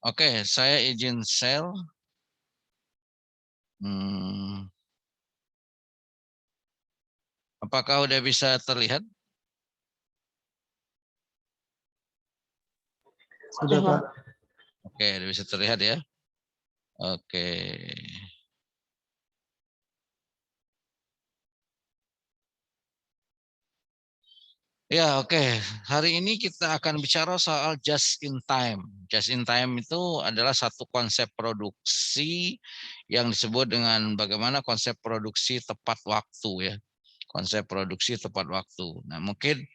Oke, saya izin share. Apakah udah bisa terlihat? Sudah, Pak. Oke, udah bisa terlihat ya. Oke. Ya, oke. Hari ini kita akan bicara soal just in time. Just in time itu adalah satu konsep produksi yang disebut dengan bagaimana konsep produksi tepat waktu ya. Konsep produksi tepat waktu. Nah, mungkin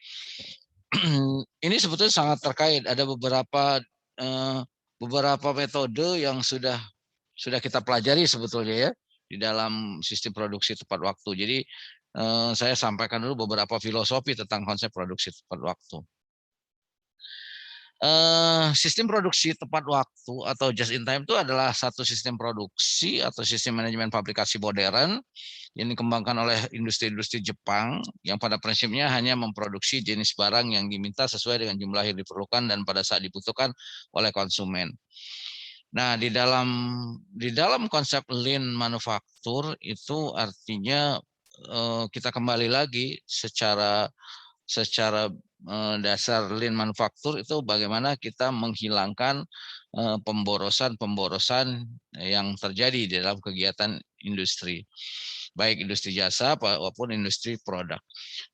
ini sebetulnya sangat terkait. Ada beberapa metode yang sudah kita pelajari sebetulnya ya di dalam sistem produksi tepat waktu. Jadi saya sampaikan dulu beberapa filosofi tentang konsep produksi tepat waktu. Sistem produksi tepat waktu atau just in time itu adalah satu sistem produksi atau sistem manajemen fabrikasi modern yang dikembangkan oleh industri-industri Jepang yang pada prinsipnya hanya memproduksi jenis barang yang diminta sesuai dengan jumlah yang diperlukan dan pada saat dibutuhkan oleh konsumen. Nah, di dalam konsep lean manufaktur itu artinya kita kembali lagi secara dasar lean manufaktur itu bagaimana kita menghilangkan pemborosan-pemborosan yang terjadi di dalam kegiatan industri, baik industri jasa maupun industri produk.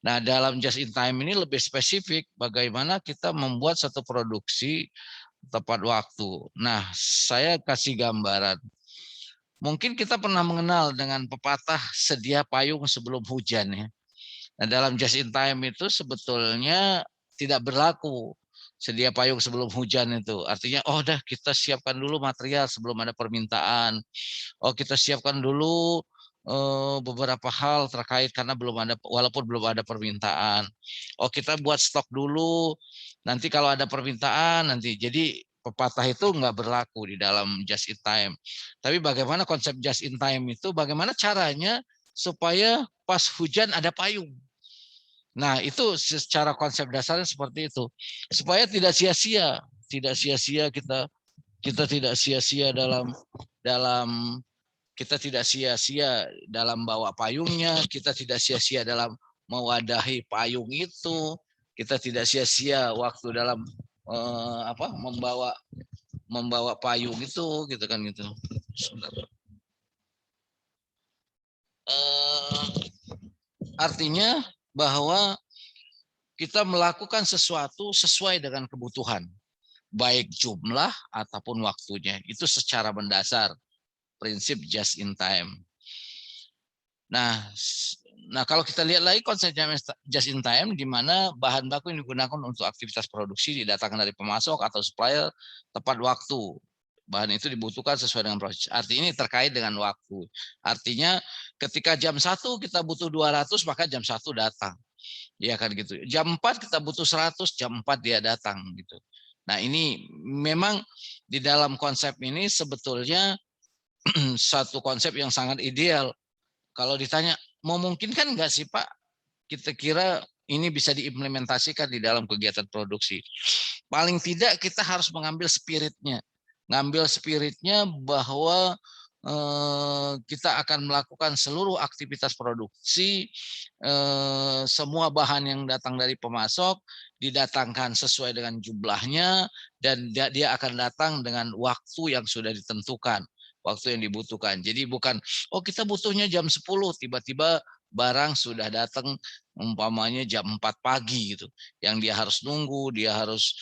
Nah, dalam just in time ini lebih spesifik bagaimana kita membuat satu produksi tepat waktu. Nah, saya kasih gambaran. Mungkin kita pernah mengenal dengan pepatah sedia payung sebelum hujan ya. Nah, dalam just in time itu sebetulnya tidak berlaku sedia payung sebelum hujan itu. Artinya, oh dah kita siapkan dulu material sebelum ada permintaan. Oh kita siapkan dulu beberapa hal terkait karena walaupun belum ada permintaan. Oh kita buat stok dulu. Nanti kalau ada permintaan nanti. Jadi pepatah itu nggak berlaku di dalam just in time. Tapi bagaimana konsep just in time itu? Bagaimana caranya supaya pas hujan ada payung? Nah, itu secara konsep dasarnya seperti itu. Supaya tidak sia-sia kita tidak sia-sia dalam kita tidak sia-sia dalam bawa payungnya, kita tidak sia-sia dalam mewadahi payung itu, kita tidak sia-sia waktu dalam membawa payung itu gitu kan gitu. Artinya bahwa kita melakukan sesuatu sesuai dengan kebutuhan, baik jumlah ataupun waktunya. Itu secara mendasar prinsip just in time. Nah, kalau kita lihat lagi konsepnya just in time, di mana bahan baku yang digunakan untuk aktivitas produksi didatangkan dari pemasok atau supplier tepat waktu. Bahan itu dibutuhkan sesuai dengan proses. Artinya ini terkait dengan waktu. Artinya ketika jam 1 kita butuh 200, maka jam 1 datang. Ya kan gitu. Jam 4 kita butuh 100, jam 4 dia datang gitu. Nah, ini memang di dalam konsep ini sebetulnya satu konsep yang sangat ideal. Kalau ditanya, memungkinkan nggak sih Pak? Kita kira ini bisa diimplementasikan di dalam kegiatan produksi. Paling tidak kita harus mengambil spiritnya. Ngambil spiritnya bahwa kita akan melakukan seluruh aktivitas produksi, semua bahan yang datang dari pemasok didatangkan sesuai dengan jumlahnya, dan dia akan datang dengan waktu yang sudah ditentukan, waktu yang dibutuhkan. Jadi bukan, oh kita butuhnya jam 10, tiba-tiba barang sudah datang umpamanya jam 4 pagi gitu. Yang dia harus nunggu, dia harus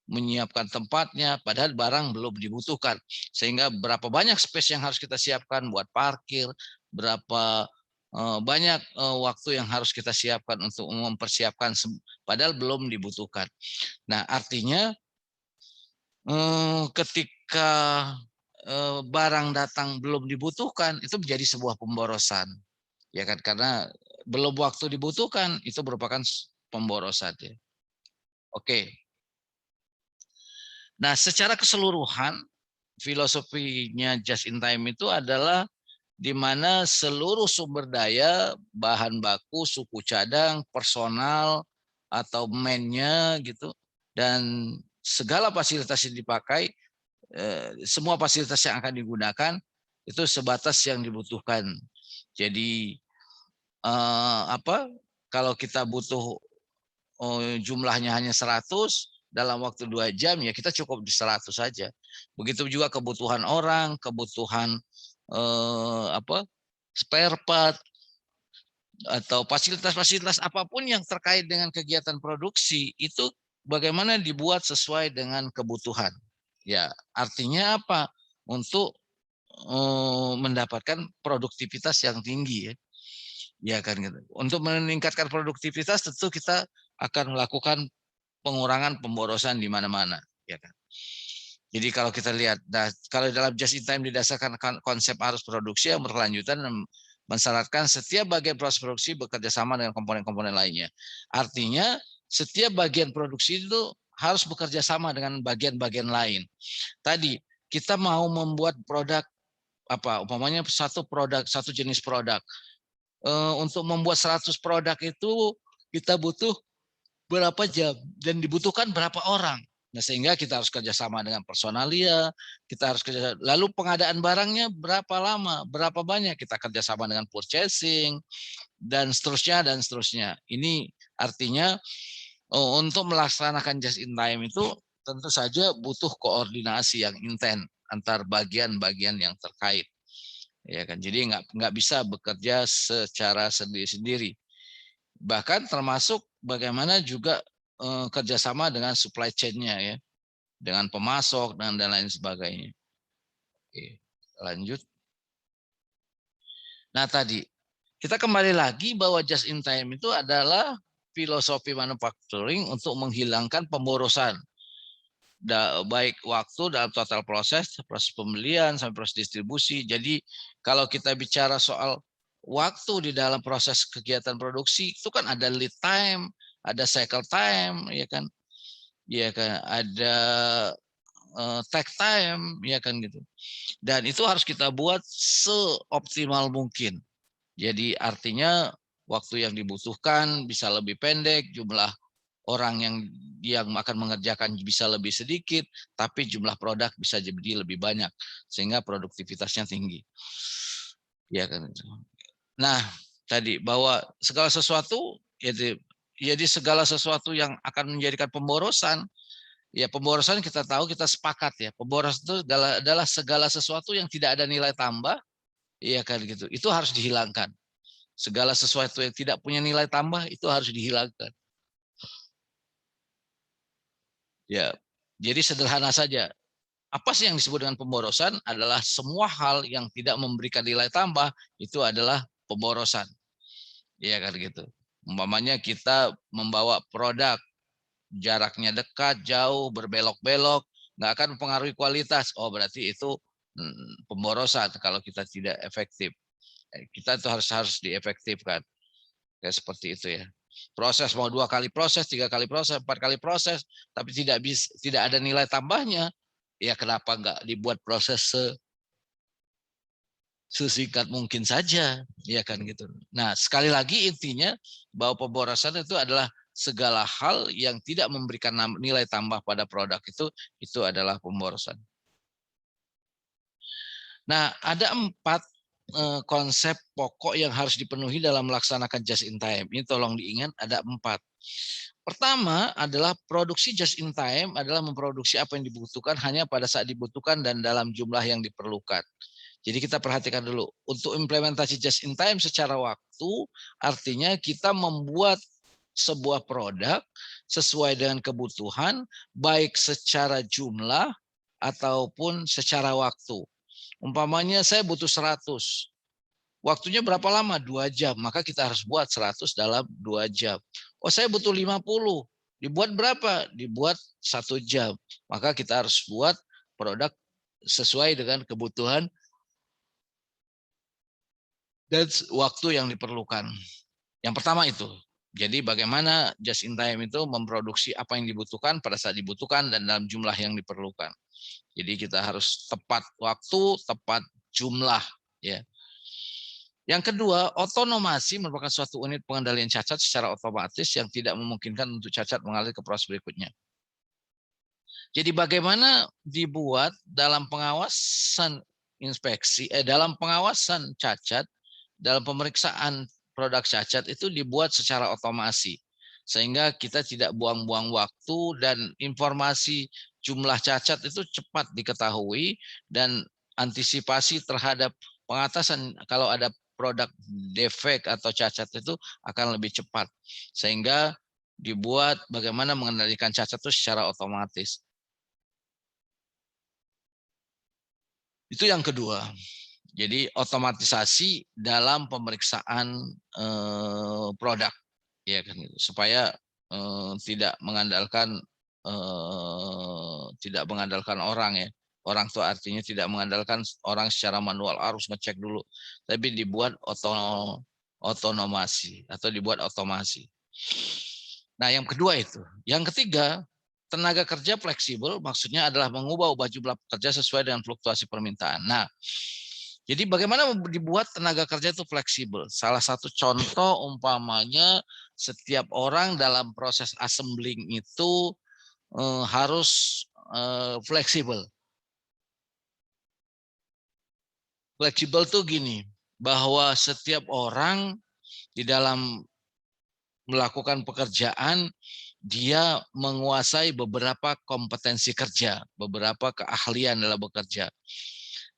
menyiapkan tempatnya, padahal barang belum dibutuhkan. Sehingga berapa banyak space yang harus kita siapkan buat parkir, berapa banyak waktu yang harus kita siapkan untuk mempersiapkan, padahal belum dibutuhkan. Nah, artinya ketika barang datang belum dibutuhkan, itu menjadi sebuah pemborosan. Ya kan, karena belum waktu dibutuhkan, itu merupakan pemborosan ya. Oke. Nah, secara keseluruhan filosofinya just in time itu adalah di mana seluruh sumber daya, bahan baku, suku cadang, personal atau man-nya gitu, dan segala fasilitas yang dipakai, semua fasilitas yang akan digunakan itu sebatas yang dibutuhkan. Jadi kalau kita butuh jumlahnya hanya 100 dalam waktu 2 jam, ya kita cukup di 100 saja. Begitu juga kebutuhan orang, kebutuhan spare part atau fasilitas-fasilitas apapun yang terkait dengan kegiatan produksi itu bagaimana dibuat sesuai dengan kebutuhan. Ya, artinya apa? Untuk mendapatkan produktivitas yang tinggi, ya. Ya kan gitu. Untuk meningkatkan produktivitas tentu kita akan melakukan pengurangan pemborosan di mana-mana, ya kan. Jadi kalau kita lihat, kalau dalam just in time didasarkan konsep arus produksi yang berkelanjutan mensyaratkan setiap bagian proses produksi bekerja sama dengan komponen-komponen lainnya. Artinya setiap bagian produksi itu harus bekerja sama dengan bagian-bagian lain. Tadi kita mau membuat produk umpamanya satu jenis produk. Untuk membuat 100 produk itu kita butuh berapa jam dan dibutuhkan berapa orang. Nah, sehingga kita harus kerjasama dengan personalia, kita harus lalu pengadaan barangnya berapa lama, berapa banyak, kita kerjasama dengan purchasing dan seterusnya dan seterusnya. Ini artinya untuk melaksanakan just in time itu tentu saja butuh koordinasi yang intens antar bagian-bagian yang terkait, ya kan. Jadi nggak bisa bekerja secara sendiri-sendiri. Bahkan termasuk bagaimana juga kerjasama dengan supply chain-nya, ya, dengan pemasok dan lain sebagainya. Oke, lanjut. Nah tadi kita kembali lagi bahwa just in time itu adalah filosofi manufacturing untuk menghilangkan pemborosan, baik waktu dalam total proses pembelian sampai proses distribusi. Jadi kalau kita bicara soal waktu di dalam proses kegiatan produksi itu kan ada lead time, ada cycle time, ya kan, ada take time, ya kan gitu. Dan itu harus kita buat seoptimal mungkin. Jadi artinya waktu yang dibutuhkan bisa lebih pendek, jumlah orang yang akan mengerjakan bisa lebih sedikit, tapi jumlah produk bisa jadi lebih banyak sehingga produktivitasnya tinggi. Ya kan. Nah, tadi bahwa segala sesuatu jadi segala sesuatu yang akan menjadikan pemborosan, ya pemborosan kita tahu, kita sepakat ya, pemborosan itu adalah segala sesuatu yang tidak ada nilai tambah, ya kan gitu. Itu harus dihilangkan. Segala sesuatu yang tidak punya nilai tambah itu harus dihilangkan. Ya, jadi sederhana saja. Apa sih yang disebut dengan pemborosan? Adalah semua hal yang tidak memberikan nilai tambah itu adalah pemborosan. Iya kan gitu. Umpamanya kita membawa produk jaraknya dekat, jauh, berbelok-belok, nggak akan mempengaruhi kualitas. Oh, berarti itu pemborosan kalau kita tidak efektif. Kita itu harus diefektifkan. Kayak seperti itu ya. Proses mau 2 kali proses, 3 kali proses, 4 kali proses, tapi tidak ada nilai tambahnya, ya kenapa nggak dibuat proses sesingkat mungkin saja, ya kan gitu. Nah, sekali lagi intinya bahwa pemborosan itu adalah segala hal yang tidak memberikan nilai tambah pada produk itu adalah pemborosan. Nah, ada 4 konsep pokok yang harus dipenuhi dalam melaksanakan just in time. Ini tolong diingat, ada 4. Pertama adalah produksi just in time adalah memproduksi apa yang dibutuhkan hanya pada saat dibutuhkan dan dalam jumlah yang diperlukan. Jadi kita perhatikan dulu, untuk implementasi just in time secara waktu, artinya kita membuat sebuah produk sesuai dengan kebutuhan, baik secara jumlah ataupun secara waktu. Umpamanya saya butuh 100. Waktunya berapa lama? 2 jam. Maka kita harus buat 100 dalam 2 jam. Oh, saya butuh 50. Dibuat berapa? Dibuat 1 jam. Maka kita harus buat produk sesuai dengan kebutuhan dan waktu yang diperlukan. Yang pertama itu. Jadi bagaimana just in time itu memproduksi apa yang dibutuhkan pada saat dibutuhkan dan dalam jumlah yang diperlukan. Jadi kita harus tepat waktu, tepat jumlah, ya. Yang kedua, otonomasi merupakan suatu unit pengendalian cacat secara otomatis yang tidak memungkinkan untuk cacat mengalir ke proses berikutnya. Jadi bagaimana dibuat dalam pengawasan dalam pengawasan cacat, dalam pemeriksaan produk cacat itu dibuat secara otomasi. Sehingga kita tidak buang-buang waktu dan informasi jumlah cacat itu cepat diketahui dan antisipasi terhadap pengatasan kalau ada produk defek atau cacat itu akan lebih cepat. Sehingga dibuat bagaimana mengendalikan cacat itu secara otomatis. Itu yang kedua. Jadi otomatisasi dalam pemeriksaan produk, ya kan, supaya tidak mengandalkan orang ya. Orang itu artinya tidak mengandalkan orang secara manual harus ngecek dulu, tapi dibuat otonomasi atau dibuat otomasi. Nah, yang kedua itu. Yang ketiga, tenaga kerja fleksibel maksudnya adalah mengubah jumlah pekerja sesuai dengan fluktuasi permintaan. Nah, jadi bagaimana dibuat tenaga kerja itu fleksibel? Salah satu contoh umpamanya setiap orang dalam proses assembling itu harus fleksibel. Fleksibel tuh gini, bahwa setiap orang di dalam melakukan pekerjaan dia menguasai beberapa kompetensi kerja, beberapa keahlian dalam bekerja.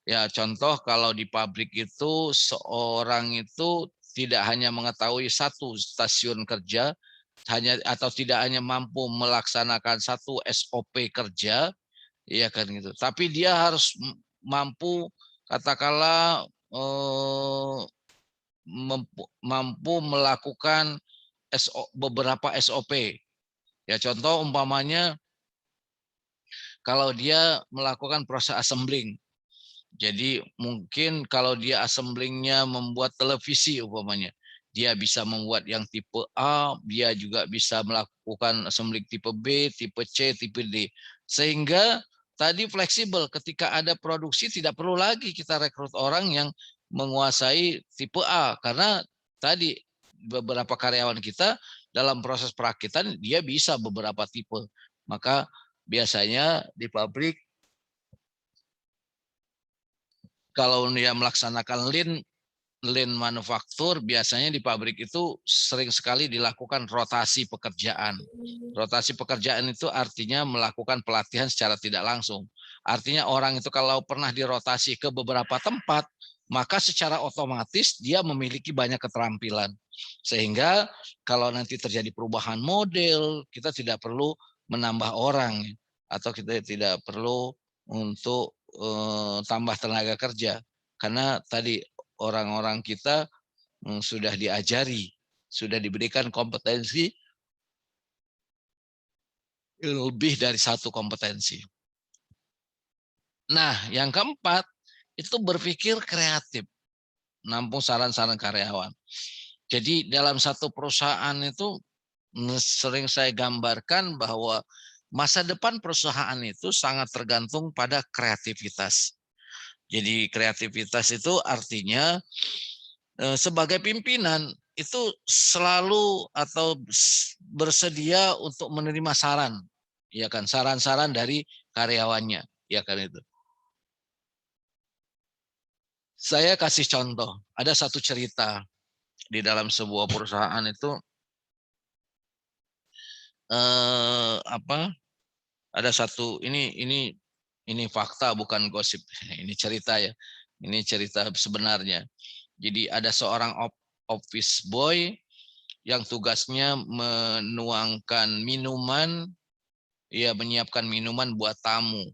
Ya, contoh kalau di pabrik itu seorang itu tidak hanya mengetahui satu stasiun kerja, atau tidak hanya mampu melaksanakan satu SOP kerja, ya kan gitu. Tapi dia harus mampu katakanlah mampu melakukan beberapa SOP. Ya contoh umpamanya kalau dia melakukan proses assembling. Jadi mungkin kalau dia assemblingnya membuat televisi umpamanya, dia bisa membuat yang tipe A, dia juga bisa melakukan assembling tipe B, tipe C, tipe D. Sehingga tadi fleksibel, ketika ada produksi tidak perlu lagi kita rekrut orang yang menguasai tipe A, karena tadi beberapa karyawan kita dalam proses perakitan dia bisa beberapa tipe. Maka biasanya di pabrik kalau dia melaksanakan lean manufaktur, biasanya di pabrik itu sering sekali dilakukan rotasi pekerjaan. Rotasi pekerjaan itu artinya melakukan pelatihan secara tidak langsung. Artinya orang itu kalau pernah dirotasi ke beberapa tempat, maka secara otomatis dia memiliki banyak keterampilan. Sehingga kalau nanti terjadi perubahan model, kita tidak perlu menambah orang atau kita tidak perlu untuk tambah tenaga kerja, karena tadi orang-orang kita sudah diajari, sudah diberikan kompetensi lebih dari satu kompetensi. Nah, yang keempat itu berpikir kreatif, nampung saran-saran karyawan. Jadi dalam satu perusahaan itu sering saya gambarkan bahwa masa depan perusahaan itu sangat tergantung pada kreativitas. Jadi kreativitas itu artinya sebagai pimpinan itu selalu atau bersedia untuk menerima saran, ya kan, saran-saran dari karyawannya, ya kan itu. Saya kasih contoh, ada satu cerita di dalam sebuah perusahaan itu apa? Ada satu ini fakta bukan gosip, ini cerita ya, ini cerita sebenarnya. Jadi ada seorang office boy yang tugasnya menuangkan minuman, ya menyiapkan minuman buat tamu.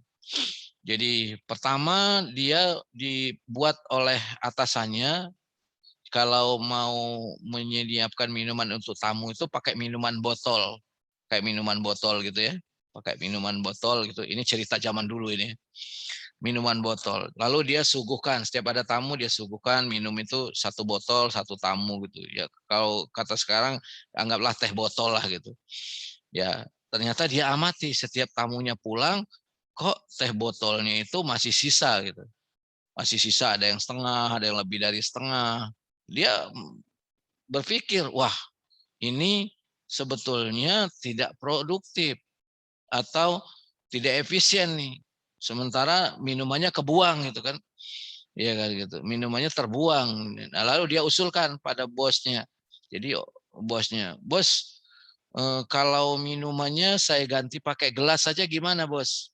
Jadi pertama dia dibuat oleh atasannya kalau mau menyiapkan minuman untuk tamu itu pakai minuman botol, kayak minuman botol gitu ya, pakai minuman botol gitu. Ini cerita zaman dulu ini. Minuman botol. Lalu dia suguhkan, setiap ada tamu dia suguhkan minum itu satu botol, satu tamu gitu. Ya kalau kata sekarang anggaplah teh botol lah gitu. Ya, ternyata dia amati setiap tamunya pulang kok teh botolnya itu masih sisa gitu. Masih sisa, ada yang setengah, ada yang lebih dari setengah. Dia berpikir, wah, ini sebetulnya tidak produktif atau tidak efisien nih. Sementara minumannya kebuang gitu kan. Iya kan gitu. Minumannya terbuang. Nah, lalu dia usulkan pada bosnya. Jadi bosnya, "Bos, kalau minumannya saya ganti pakai gelas saja gimana, Bos?"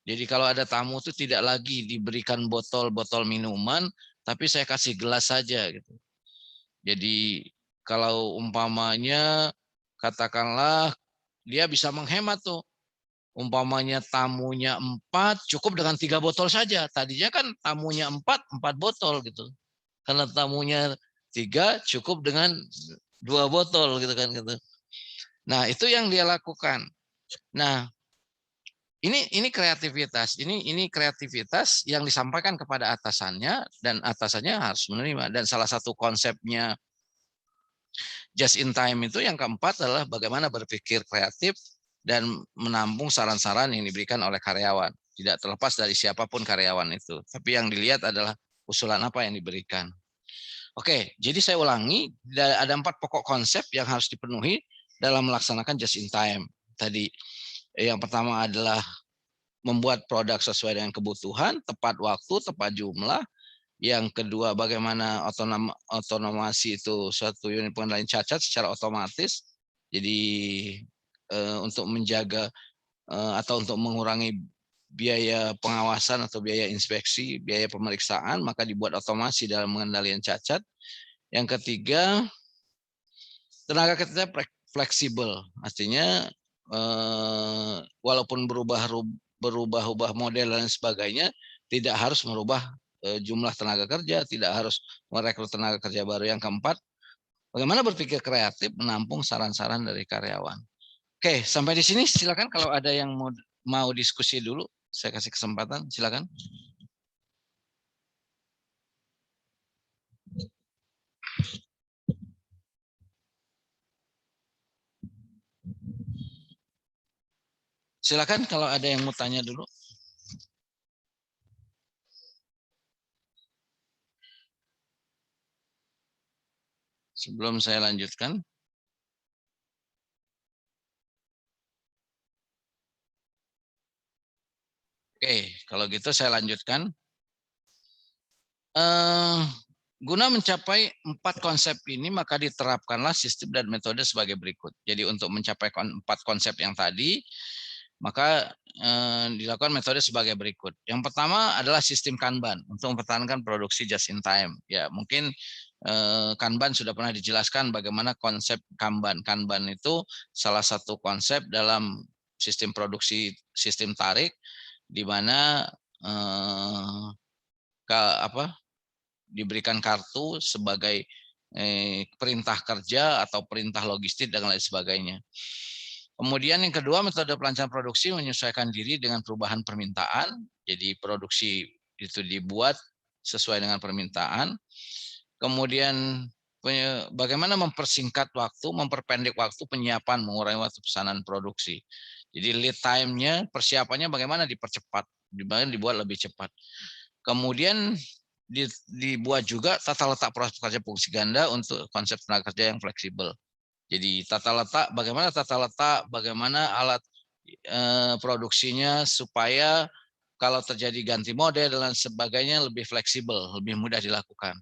Jadi kalau ada tamu itu tidak lagi diberikan botol-botol minuman, tapi saya kasih gelas saja gitu. Jadi kalau umpamanya katakanlah dia bisa menghemat tuh. Umpamanya tamunya 4, cukup dengan 3 botol saja. Tadinya kan tamunya 4 botol gitu. Karena tamunya 3, cukup dengan 2 botol gitu kan gitu. Nah, itu yang dia lakukan. Nah, ini kreativitas. Ini kreativitas yang disampaikan kepada atasannya dan atasannya harus menerima. Dan salah satu konsepnya just in time itu yang keempat adalah bagaimana berpikir kreatif dan menampung saran-saran yang diberikan oleh karyawan. Tidak terlepas dari siapapun karyawan itu. Tapi yang dilihat adalah usulan apa yang diberikan. Oke, jadi saya ulangi, ada 4 pokok konsep yang harus dipenuhi dalam melaksanakan just in time. Tadi yang pertama adalah membuat produk sesuai dengan kebutuhan, tepat waktu, tepat jumlah. Yang kedua, bagaimana otomasi itu suatu unit pengendalian cacat secara otomatis. Jadi untuk menjaga atau untuk mengurangi biaya pengawasan atau biaya inspeksi, biaya pemeriksaan, maka dibuat otomasi dalam pengendalian cacat. Yang ketiga, tenaga kerja fleksibel, artinya walaupun berubah-ubah model dan sebagainya, tidak harus merubah jumlah tenaga kerja, tidak harus merekrut tenaga kerja baru. Yang keempat, bagaimana berpikir kreatif menampung saran-saran dari karyawan. Oke, sampai di sini silakan kalau ada yang mau diskusi dulu, saya kasih kesempatan, silakan. Silakan kalau ada yang mau tanya dulu. Sebelum saya lanjutkan. Oke, kalau gitu saya lanjutkan. Guna mencapai 4 konsep ini, maka diterapkanlah sistem dan metode sebagai berikut. Jadi untuk mencapai 4 konsep yang tadi, maka dilakukan metode sebagai berikut. Yang pertama adalah sistem Kanban untuk mempertahankan produksi just in time. Ya, mungkin Kanban sudah pernah dijelaskan bagaimana konsep Kanban. Kanban itu salah satu konsep dalam sistem produksi sistem tarik, di mana diberikan kartu sebagai perintah kerja atau perintah logistik dan lain sebagainya. Kemudian yang kedua, metode pelancaran produksi menyesuaikan diri dengan perubahan permintaan. Jadi produksi itu dibuat sesuai dengan permintaan. Kemudian bagaimana mempersingkat waktu, memperpendek waktu penyiapan, mengurangi waktu pesanan produksi. Jadi lead time-nya, persiapannya bagaimana dipercepat, dibuat lebih cepat. Kemudian dibuat juga tata letak proses kerja fungsi ganda untuk konsep tenaga kerja yang fleksibel. Jadi tata letak, bagaimana alat produksinya supaya kalau terjadi ganti model dan sebagainya lebih fleksibel, lebih mudah dilakukan.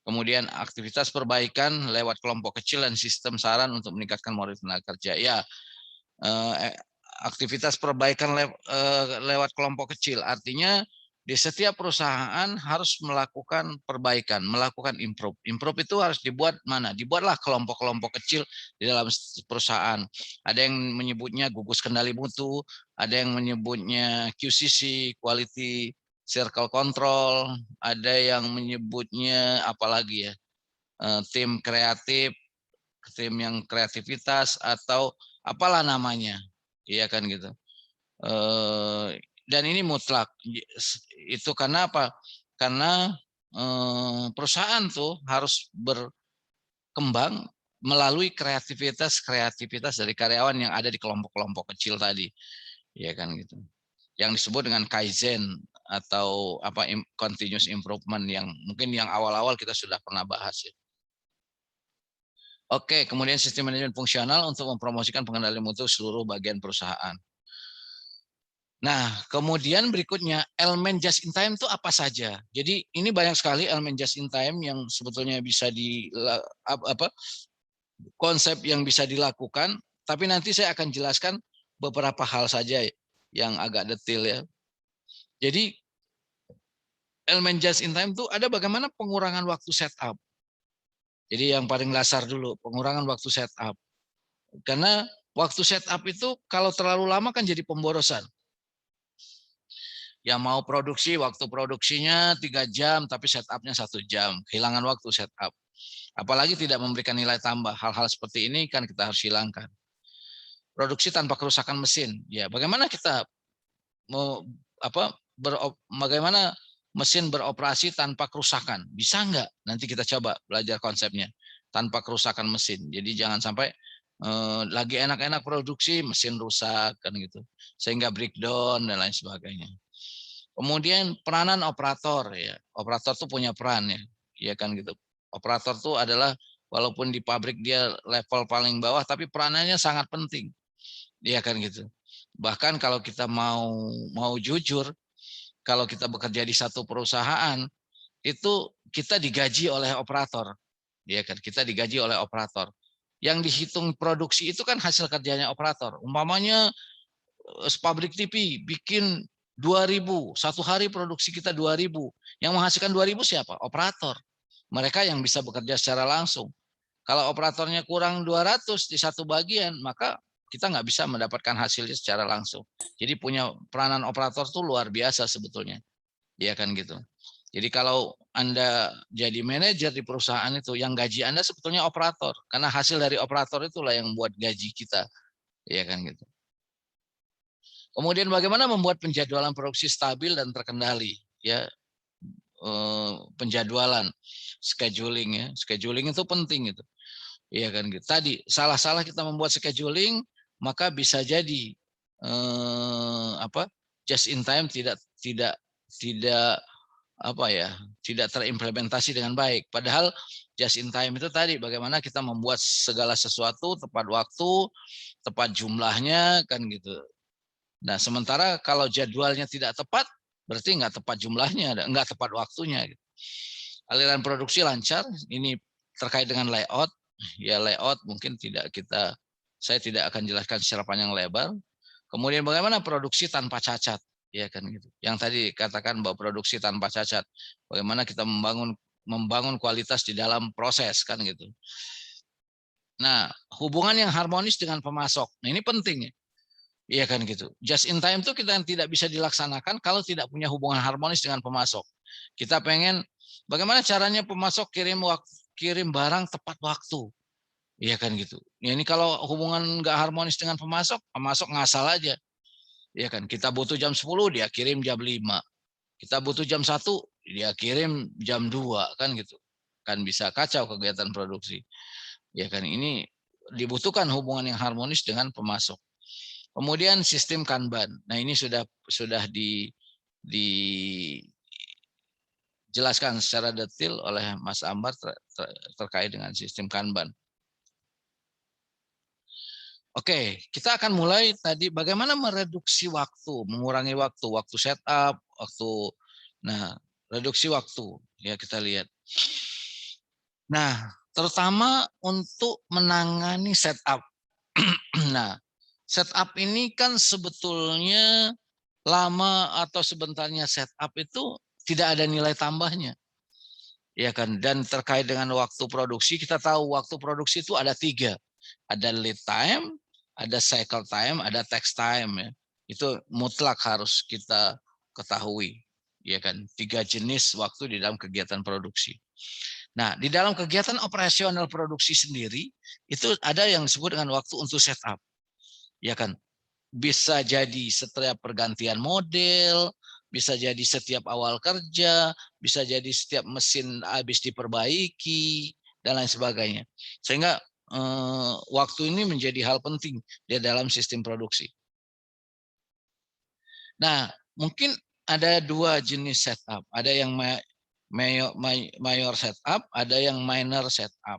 Kemudian aktivitas perbaikan lewat kelompok kecil dan sistem saran untuk meningkatkan moral tenaga kerja. Ya, aktivitas perbaikan lewat kelompok kecil artinya di setiap perusahaan harus melakukan perbaikan, melakukan improve. Improve itu harus dibuat mana? Dibuatlah kelompok-kelompok kecil di dalam perusahaan. Ada yang menyebutnya gugus kendali mutu, ada yang menyebutnya QCC, Quality Circle Control, ada yang menyebutnya apalagi ya, tim kreatif, tim yang kreativitas atau apalah namanya, iya kan gitu. Dan ini mutlak. Itu karena apa? Karena perusahaan tuh harus berkembang melalui kreativitas dari karyawan yang ada di kelompok-kelompok kecil tadi, ya kan gitu. Yang disebut dengan kaizen atau apa continuous improvement yang mungkin yang awal-awal kita sudah pernah bahas ya. Oke, kemudian sistem manajemen fungsional untuk mempromosikan pengendalian mutu seluruh bagian perusahaan. Nah, kemudian berikutnya elemen just in time itu apa saja? Jadi ini banyak sekali elemen just in time yang sebetulnya bisa konsep yang bisa dilakukan, tapi nanti saya akan jelaskan beberapa hal saja yang agak detail ya. Jadi elemen just in time itu ada bagaimana pengurangan waktu setup. Jadi yang paling dasar dulu, pengurangan waktu setup. Karena waktu setup itu kalau terlalu lama kan jadi pemborosan. Yang mau produksi, waktu produksinya 3 jam, tapi setupnya 1 jam. Kehilangan waktu setup. Apalagi tidak memberikan nilai tambah. Hal-hal seperti ini kan kita harus hilangkan. Produksi tanpa kerusakan mesin. Ya, bagaimana kita mau bagaimana mesin beroperasi tanpa kerusakan? Bisa nggak? Nanti kita coba belajar konsepnya. Tanpa kerusakan mesin. Jadi jangan sampai lagi enak-enak produksi mesin rusak kan gitu. Sehingga breakdown dan lain sebagainya. Kemudian peranan operator ya. Operator tuh punya peran ya. Ya kan gitu. Operator tuh adalah walaupun di pabrik dia level paling bawah tapi peranannya sangat penting. Ya kan gitu. Bahkan kalau kita mau jujur, kalau kita bekerja di satu perusahaan itu kita digaji oleh operator. Ya kan, kita digaji oleh operator. Yang dihitung produksi itu kan hasil kerjanya operator. Umpamanya pabrik TV bikin 2.000, satu hari produksi kita 2.000. Yang menghasilkan 2.000 siapa? Operator. Mereka yang bisa bekerja secara langsung. Kalau operatornya kurang 200 di satu bagian, maka kita nggak bisa mendapatkan hasilnya secara langsung. Jadi punya peranan operator tuh luar biasa sebetulnya. Ya kan gitu. Jadi kalau Anda jadi manajer di perusahaan itu, yang gaji Anda sebetulnya operator. Karena hasil dari operator itulah yang buat gaji kita. Ya kan gitu. Kemudian bagaimana membuat penjadwalan produksi stabil dan terkendali, ya penjadwalan, scheduling ya, scheduling itu penting itu, ya kan gitu. Tadi salah-salah kita membuat scheduling, maka bisa jadi just in time tidak apa ya, tidak terimplementasi dengan baik. Padahal just in time itu tadi bagaimana kita membuat segala sesuatu tepat waktu, tepat jumlahnya kan gitu. Nah, sementara kalau jadwalnya tidak tepat, berarti nggak tepat jumlahnya, nggak tepat waktunya. Aliran produksi lancar, ini terkait dengan layout. Ya layout mungkin saya tidak akan jelaskan secara panjang lebar. Kemudian bagaimana produksi tanpa cacat, ya kan gitu. Yang tadi katakan bahwa produksi tanpa cacat, bagaimana kita membangun kualitas di dalam proses kan gitu. Nah, hubungan yang harmonis dengan pemasok, nah ini penting ya. Iya kan gitu. Just in time itu kita tidak bisa dilaksanakan kalau tidak punya hubungan harmonis dengan pemasok. Kita pengen bagaimana caranya pemasok kirim barang tepat waktu. Iya kan gitu. Ya ini kalau hubungan nggak harmonis dengan pemasok, pemasok ngasal aja. Iya kan. Kita butuh jam 10, dia kirim jam 5. Kita butuh jam 1, dia kirim jam 2 kan gitu. Kan bisa kacau kegiatan produksi. Ya kan ini dibutuhkan hubungan yang harmonis dengan pemasok. Kemudian sistem Kanban. Nah, ini sudah dijelaskan secara detail oleh Mas Ambar terkait dengan sistem Kanban. Oke, kita akan mulai tadi bagaimana mereduksi waktu, mengurangi waktu setup, reduksi waktu ya kita lihat. Nah, terutama untuk menangani setup. Nah, setup ini kan sebetulnya lama atau sebentarnya setup itu tidak ada nilai tambahnya. Ya kan, dan terkait dengan waktu produksi, kita tahu waktu produksi itu ada 3. Ada lead time, ada cycle time, ada text time ya. Itu mutlak harus kita ketahui. Ya kan, 3 jenis waktu di dalam kegiatan produksi. Nah, di dalam kegiatan operasional produksi sendiri itu ada yang disebut dengan waktu untuk setup. Ya kan, bisa jadi setiap pergantian model, bisa jadi setiap awal kerja, bisa jadi setiap mesin habis diperbaiki, dan lain sebagainya. Sehingga waktu ini menjadi hal penting di dalam sistem produksi. Nah, mungkin ada 2 jenis setup. Ada yang mayor setup, ada yang minor setup.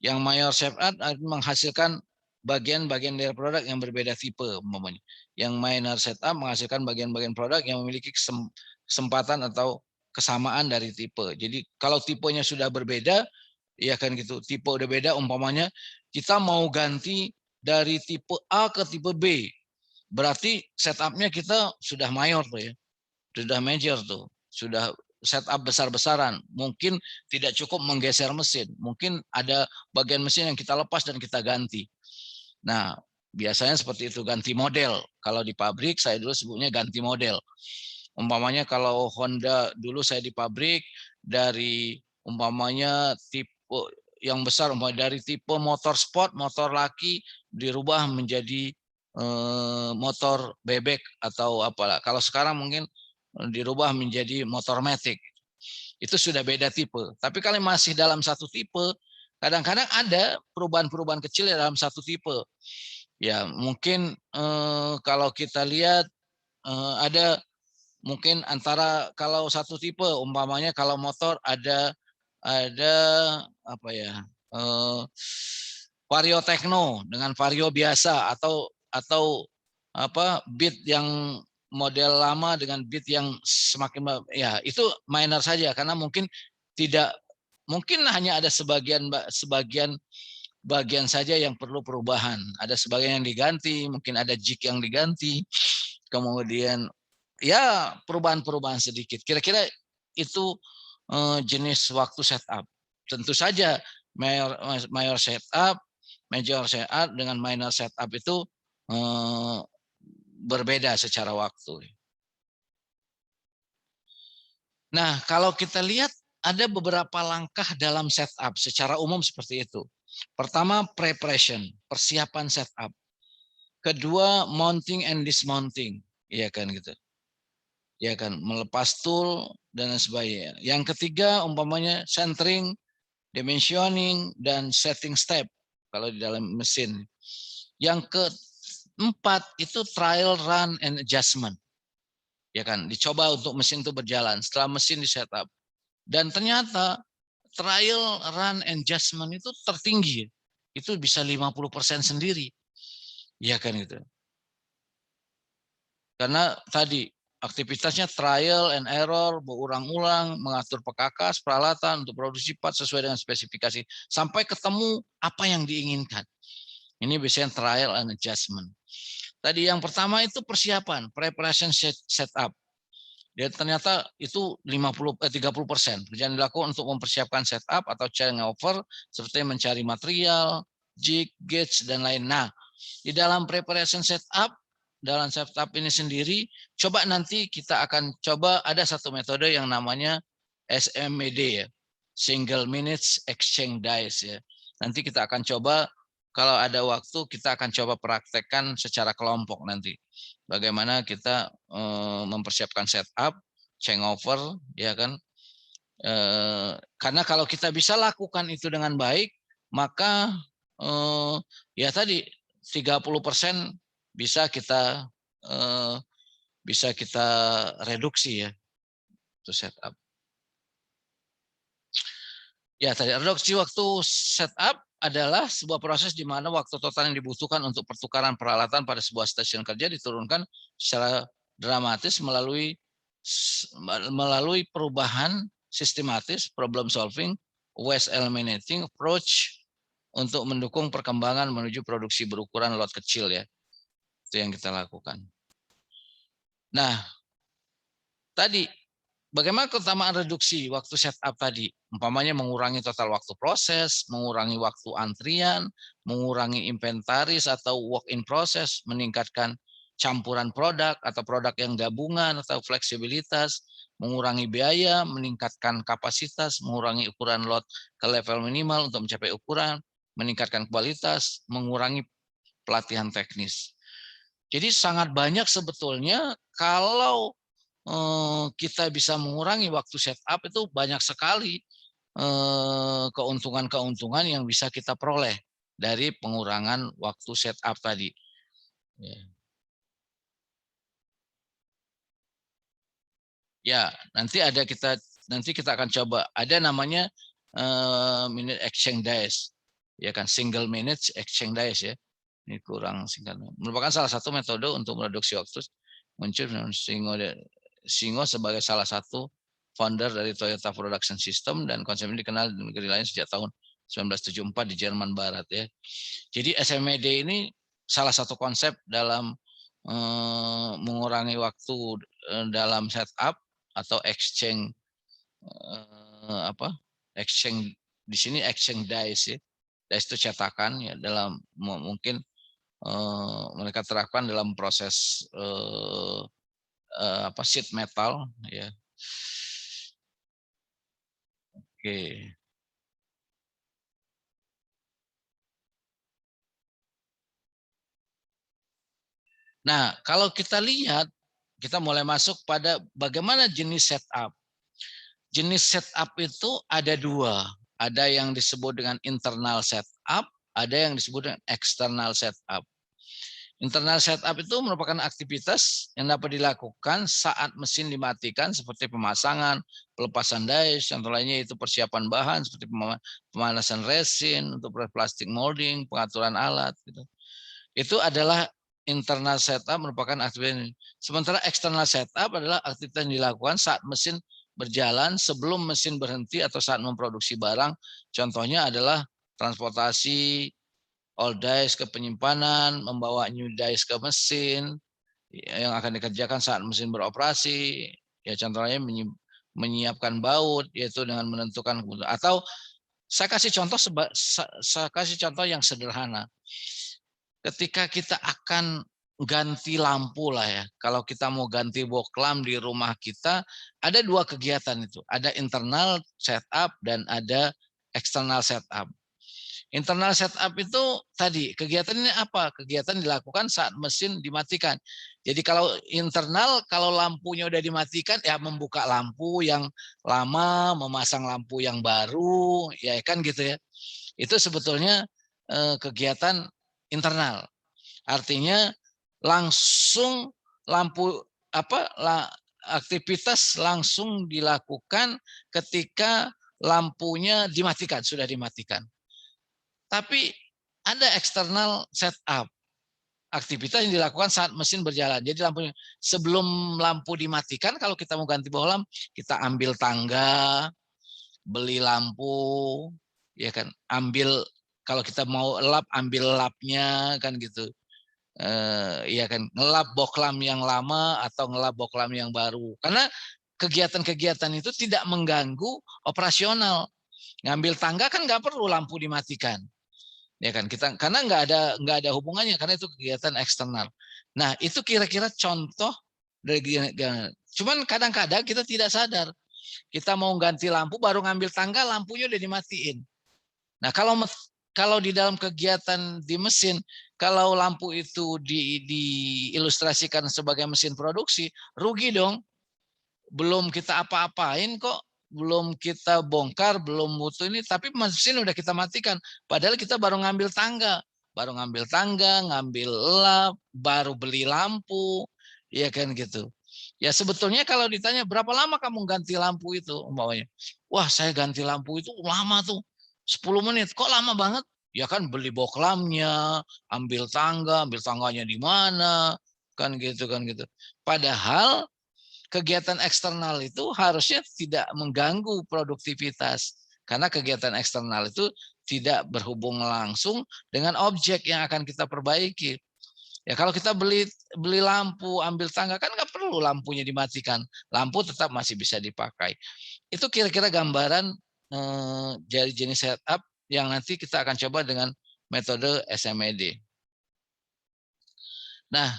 Yang mayor setup menghasilkan bagian-bagian dari produk yang berbeda tipe umpamanya. Yang minor setup menghasilkan bagian-bagian produk yang memiliki kesempatan atau kesamaan dari tipe. Jadi kalau tipenya sudah berbeda, ya kan gitu. Tipe udah beda umpamanya kita mau ganti dari tipe A ke tipe B. Berarti setupnya kita sudah mayor tuh ya. Sudah major tuh. Sudah setup besar-besaran. Mungkin tidak cukup menggeser mesin. Mungkin ada bagian mesin yang kita lepas dan kita ganti. Nah, biasanya seperti itu, ganti model. Kalau di pabrik saya dulu sebutnya ganti model. Umpamanya kalau Honda dulu saya di pabrik dari umpamanya tipe yang besar, umpamanya dari tipe motor sport, motor laki dirubah menjadi motor bebek atau apalah. Kalau sekarang mungkin dirubah menjadi motor matic. Itu sudah beda tipe. Tapi kalau masih dalam satu tipe, kadang-kadang ada perubahan-perubahan kecil dalam satu tipe. Ya mungkin kalau kita lihat ada mungkin antara kalau satu tipe umpamanya kalau motor ada apa ya vario techno dengan vario biasa atau apa beat yang model lama dengan beat yang semakin ya itu minor saja karena mungkin tidak mungkin hanya ada sebagian bagian saja yang perlu perubahan. Ada sebagian yang diganti, mungkin ada jig yang diganti. Kemudian ya perubahan-perubahan sedikit. Kira-kira itu jenis waktu setup. Tentu saja major setup, major setup dengan minor setup itu berbeda secara waktu. Nah, kalau kita lihat ada beberapa langkah dalam setup secara umum seperti itu. Pertama, preparation, persiapan setup. Kedua, mounting and dismounting, iya kan gitu. Ya kan, melepas tool dan sebagainya. Yang ketiga, umpamanya centering, dimensioning dan setting step kalau di dalam mesin. Yang keempat itu trial run and adjustment. Ya kan, dicoba untuk mesin itu berjalan setelah mesin di setup. Dan ternyata trial run and adjustment itu tertinggi. Itu bisa 50% sendiri. Ya kan gitu. Karena tadi aktivitasnya trial and error, berulang-ulang, mengatur pekakas, peralatan untuk produksi part sesuai dengan spesifikasi. Sampai ketemu apa yang diinginkan. Ini biasanya trial and adjustment. Tadi yang pertama itu persiapan, preparation setup. Dia ternyata itu 30% yang dilakukan untuk mempersiapkan setup atau changeover seperti mencari material, jig, gauge dan lain. Nah, di dalam preparation setup dalam setup ini sendiri, coba nanti kita akan coba ada satu metode yang namanya SMED ya, single minutes exchange dies ya. Nanti kita akan coba kalau ada waktu kita akan coba praktekkan secara kelompok nanti. Bagaimana kita mempersiapkan setup, changeover, ya kan? Karena kalau kita bisa lakukan itu dengan baik, maka ya tadi 30% bisa kita reduksi ya itu setup. Ya tadi reduksi waktu setup adalah sebuah proses di mana waktu total yang dibutuhkan untuk pertukaran peralatan pada sebuah stasiun kerja diturunkan secara dramatis melalui perubahan sistematis, problem solving, waste eliminating approach untuk mendukung perkembangan menuju produksi berukuran lot kecil ya. Itu yang kita lakukan. Nah, tadi bagaimana keutamaan reduksi waktu setup tadi? Umpamanya mengurangi total waktu proses, mengurangi waktu antrian, mengurangi inventaris atau work in process, meningkatkan campuran produk atau produk yang gabungan atau fleksibilitas, mengurangi biaya, meningkatkan kapasitas, mengurangi ukuran lot ke level minimal untuk mencapai ukuran, meningkatkan kualitas, mengurangi pelatihan teknis. Jadi sangat banyak sebetulnya kalau kita bisa mengurangi waktu setup itu banyak sekali keuntungan-keuntungan yang bisa kita peroleh dari pengurangan waktu setup tadi. Ya, nanti kita akan coba ada namanya minute exchange dies, ya kan single minute exchange dies ya. Ini kurang singkat. Merupakan salah satu metode untuk mereduksi waktu muncul Singo sebagai salah satu founder dari Toyota Production System dan konsep ini dikenal di negeri lain sejak tahun 1974 di Jerman Barat ya. Jadi SMED ini salah satu konsep dalam mengurangi waktu dalam setup atau exchange exchange di sini exchange dice ya. Dice itu cetakan ya dalam mungkin mereka terapkan dalam proses sheet metal ya. Oke. Nah, kalau kita lihat kita mulai masuk pada bagaimana jenis setup. Jenis setup itu ada dua. Ada yang disebut dengan internal setup, ada yang disebut dengan external setup. Internal setup itu merupakan aktivitas yang dapat dilakukan saat mesin dimatikan seperti pemasangan, pelepasan dies, contoh lainnya itu persiapan bahan seperti pemanasan resin untuk plastik molding, pengaturan alat. Gitu. Itu adalah internal setup merupakan aktivitas. Sementara external setup adalah aktivitas yang dilakukan saat mesin berjalan sebelum mesin berhenti atau saat memproduksi barang. Contohnya adalah transportasi old dies ke penyimpanan, membawa new dies ke mesin yang akan dikerjakan saat mesin beroperasi. Ya contohnya menyiapkan baut yaitu dengan menentukan atau saya kasih contoh yang sederhana. Ketika kita akan ganti lampu lah ya. Kalau kita mau ganti bohlam di rumah kita, ada dua kegiatan itu. Ada internal setup dan ada external setup. Internal setup itu tadi kegiatannya apa? Kegiatan dilakukan saat mesin dimatikan. Jadi kalau internal, kalau lampunya udah dimatikan, ya membuka lampu yang lama, memasang lampu yang baru, ya kan gitu ya. Itu sebetulnya kegiatan internal. Artinya langsung lampu aktivitas langsung dilakukan ketika lampunya dimatikan, sudah dimatikan. Tapi ada eksternal setup, aktivitas yang dilakukan saat mesin berjalan. Jadi lampunya sebelum lampu dimatikan, kalau kita mau ganti bohlam, kita ambil tangga, beli lampu, ya kan, ambil kalau kita mau lap, ambil lapnya kan gitu. Ya kan, ngelap bohlam yang lama atau ngelap bohlam yang baru. Karena kegiatan-kegiatan itu tidak mengganggu operasional. Ngambil tangga kan nggak perlu lampu dimatikan. Ya kan kita karena nggak ada hubungannya karena itu kegiatan eksternal. Nah itu kira-kira contoh dari cuman kadang-kadang kita tidak sadar kita mau ganti lampu baru ngambil tangga lampunya udah dimatiin. Nah kalau di dalam kegiatan di mesin kalau lampu itu diilustrasikan sebagai mesin produksi rugi dong. Belum kita apa-apain kok belum kita bongkar, belum butuh ini, tapi mesin udah kita matikan. Padahal kita baru ngambil tangga, ngambil lap, baru beli lampu, ya kan gitu. Ya sebetulnya kalau ditanya berapa lama kamu ganti lampu itu, umpamanya, wah saya ganti lampu itu lama tuh, 10 menit, kok lama banget? Ya kan beli boklamnya, ambil tangganya di mana, kan gitu kan gitu. Padahal kegiatan eksternal itu harusnya tidak mengganggu produktivitas karena kegiatan eksternal itu tidak berhubung langsung dengan objek yang akan kita perbaiki. Ya kalau kita beli lampu, ambil tangga kan nggak perlu lampunya dimatikan, lampu tetap masih bisa dipakai. Itu kira-kira gambaran dari jenis setup yang nanti kita akan coba dengan metode SMED. Nah,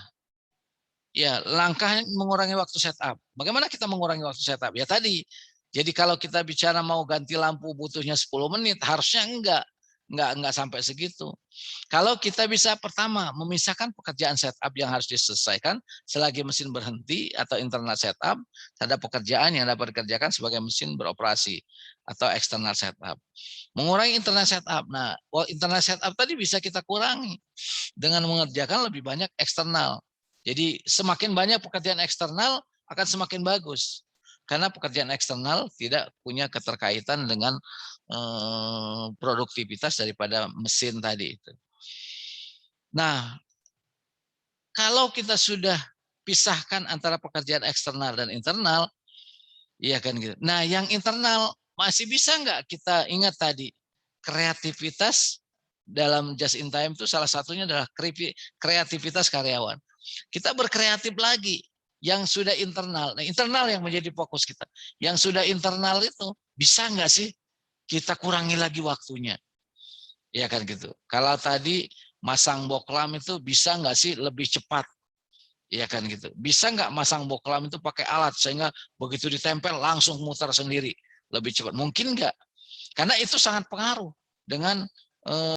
ya, langkah mengurangi waktu setup. Bagaimana kita mengurangi waktu setup? Ya tadi. Jadi kalau kita bicara mau ganti lampu butuhnya 10 menit, harusnya enggak sampai segitu. Kalau kita bisa pertama memisahkan pekerjaan setup yang harus diselesaikan selagi mesin berhenti atau internal setup, ada pekerjaan yang dapat dikerjakan sebagai mesin beroperasi atau external setup. Mengurangi internal setup. Nah, internal setup tadi bisa kita kurangi dengan mengerjakan lebih banyak eksternal. Jadi semakin banyak pekerjaan eksternal akan semakin bagus. Karena pekerjaan eksternal tidak punya keterkaitan dengan produktivitas daripada mesin tadi itu. Nah, kalau kita sudah pisahkan antara pekerjaan eksternal dan internal, iya kan gitu. Nah, yang internal masih bisa nggak kita ingat tadi kreativitas dalam just in time itu salah satunya adalah kreativitas karyawan. Kita berkreatif lagi yang sudah internal. Nah, internal yang menjadi fokus kita. Yang sudah internal itu bisa nggak sih kita kurangi lagi waktunya? Ya kan gitu. Kalau tadi masang boklam itu bisa nggak sih lebih cepat? Ya kan gitu. Bisa nggak masang boklam itu pakai alat sehingga begitu ditempel langsung muter sendiri lebih cepat? Mungkin nggak? Karena itu sangat pengaruh dengan